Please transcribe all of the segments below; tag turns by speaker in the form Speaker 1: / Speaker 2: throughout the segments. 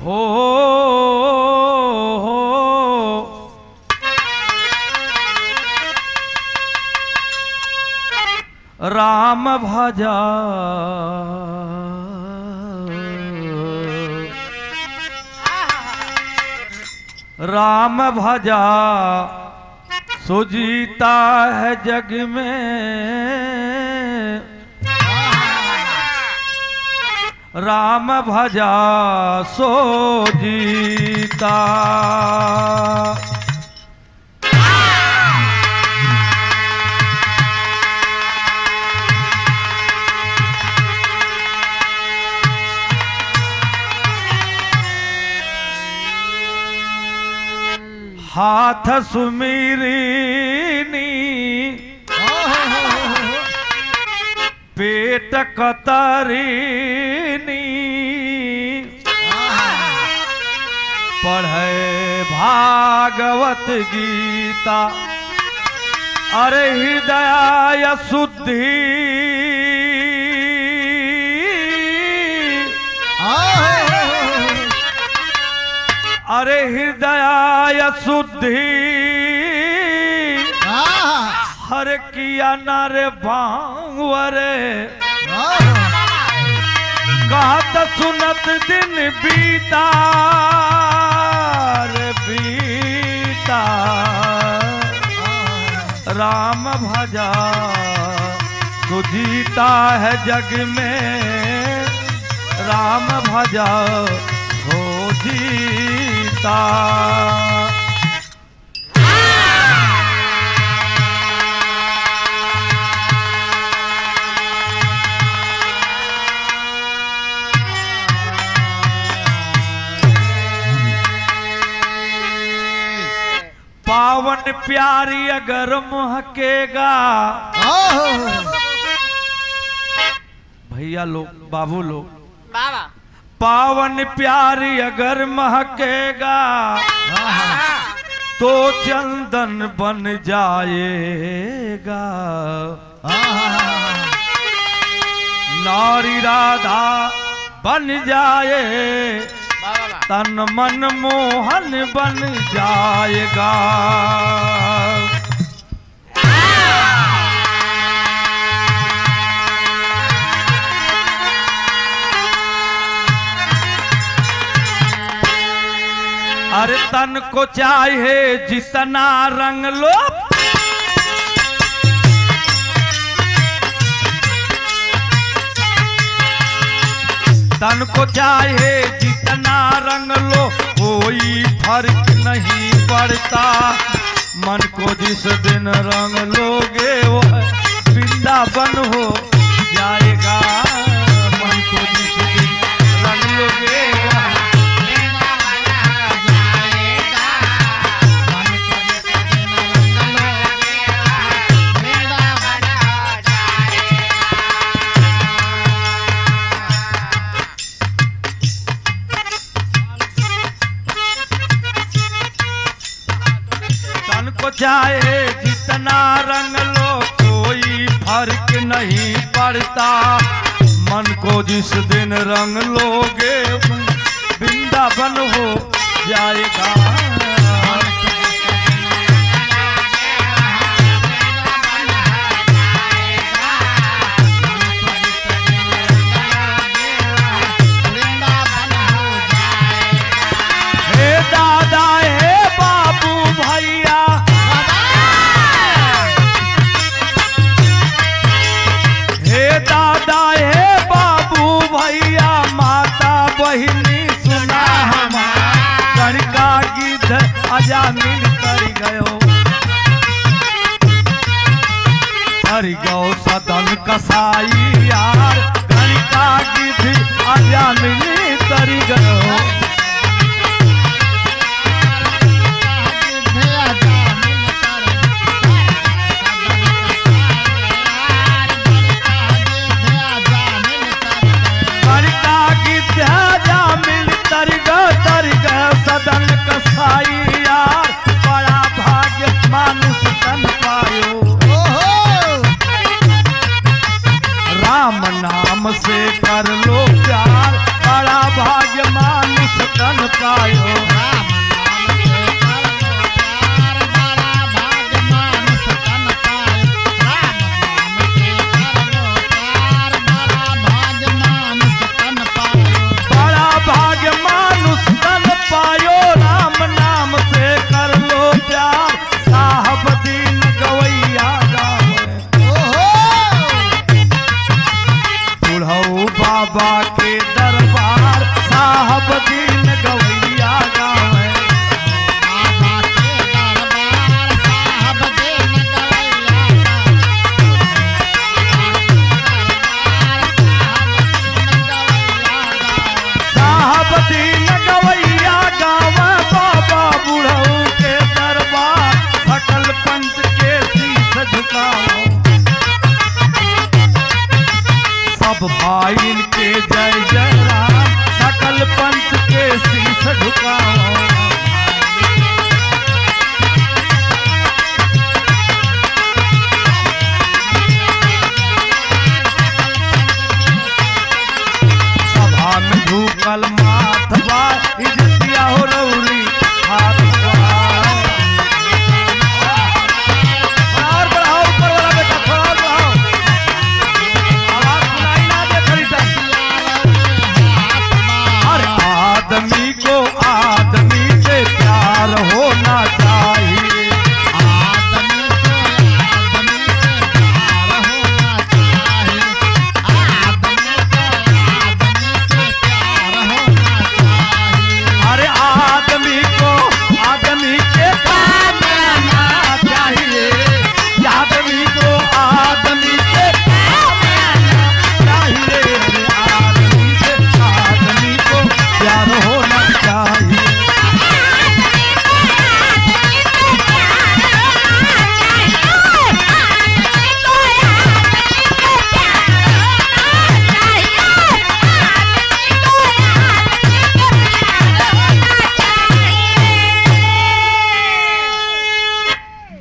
Speaker 1: हो राम भजा राम भजा सो जीता है जग में, राम भजा सो जीता। हाथ सुमीरिनी पेट कतरीनी, पढ़े भागवत गीता, अरे हृदय शुद्धि, अरे हृदय शुद्धि, हर किया नर भांवरे, कहत सुनत दिन बीता रे बीता, राम भजा तो जीता है जग में, राम भजा हो जीता। पावन प्यारी अगर महकेगा, भैया लोग बाबू लोग,
Speaker 2: बाबा
Speaker 1: पावन प्यारी अगर महकेगा तो चंदन बन जाएगा, नारी राधा बन जाए, तन मन मोहन बन जाएगा। अरे तन को चाहे जितना रंग लो, तन को चाहे जितना रंग लो, कोई फर्क नहीं पड़ता, मन को जिस दिन रंग लोगे वो वृंदावन हो जाएगा, मन को जिस दिन रंग लोगे वो चाहे जितना रंग लो, कोई फर्क नहीं पड़ता, मन को जिस दिन रंग लोगे वृंदावन हो जाएगा। हे दादा हे बाबू भैया, दादा हे बाबू भैया, माता बहिनी सुना हमारा, कणका गिद्ध अजामिल कर गयो, कर गयो सदन कसाई यार, कणका गिद्ध अजामिल कर गयो। सदन कसाई यार, बड़ा भाग्य मानुष तन पायो, राम नाम से कर लो प्यार, बड़ा भाग्य मानुष तन पायो। बाबा के दरबार साहब दीन गवैया गावे।
Speaker 2: बाबा के दरबार साहब दीन गवैया
Speaker 1: साहब दीन गवैया गावे। बाबा बुढ़ऊ के दरबार सकल पंच के शीश झुकाओ। सब भाई के जय जय राम सकल पंच के शीश झुकाओ। सभा में झुकल माथवा इज्जतिया हो रौली हाथ और बढ़ाओ ऊपर वाला बेटा थोड़ा और बढ़ाओ। आदमी को आदमी से प्यार होना चाहिए।
Speaker 2: आदमी को आदमी से प्यार होना चाहिए। आदमी को आदमी से प्यार होना चाहिए।
Speaker 1: अरे आदमी को आदमी के काम आना चाहिए। आदमी को आदमी से काम आना चाहिए। आदमी से आदमी को प्यार होना चाहिए।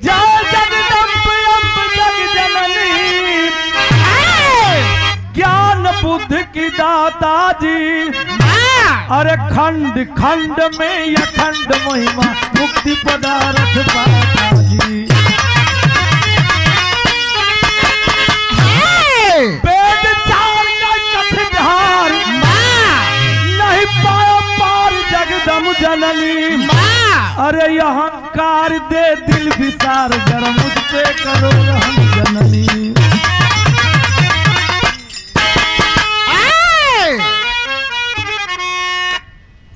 Speaker 1: जय जगदम्ब अम्ब जग जननी ज्ञान बुद्ध की दाता जी। अरे खंड खंड में अखंड महिमा मुक्ति पदार्थ पाता जी। वेद चार का कठधार नहीं पाया पार जगदम्ब जननी। अरे अहंकार दे दिल विसार जरा मुझ पे करो रहम जननी।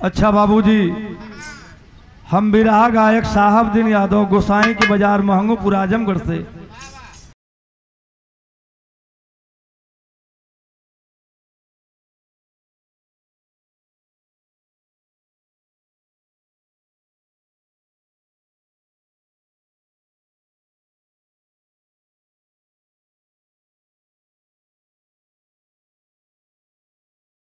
Speaker 1: अच्छा बाबूजी, हम बिरहा गायक साहब दिन यादव गोसाई के बाजार महंगोपुर आजमगढ़ से